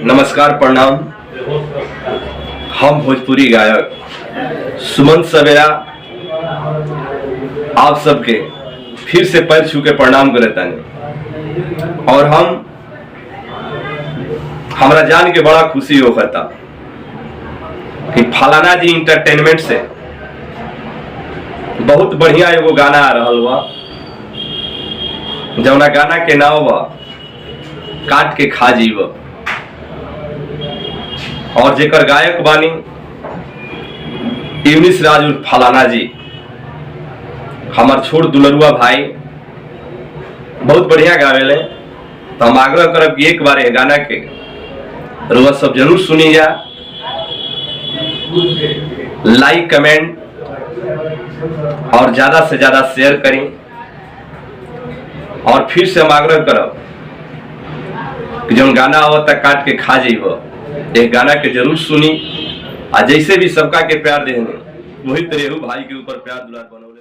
नमस्कार, प्रणाम। हम भोजपुरी गायक सुमन सवेरा आप सबके फिर से पैर छू के प्रणाम करता नहीं। और हमरा जान के बड़ा खुशी होता कि फलाना जी इंटरटेनमेंट से बहुत बढ़िया एगो गाना आ रहा बा, जौना गाना के नाम बा काट के खा जीव। और जेकर गायक बानी यूनिस राज उर्फ फलाना जी, हमार छोट दुलरुआ भाई बहुत बढ़िया गावेले। तो हम आग्रह करब कि एक बार गाना के रुआ सब जरूर सुनी जा, लाइक कमेंट और ज्यादा से ज्यादा शेयर करें। और फिर से हम आग्रह करब कि जो गाना आवता काट के खा जाइब, एक गाना के जरूर सुनी। आ जैसे भी सबका के प्यार देने वही तरह भाई के ऊपर प्यार दुलार बनौले।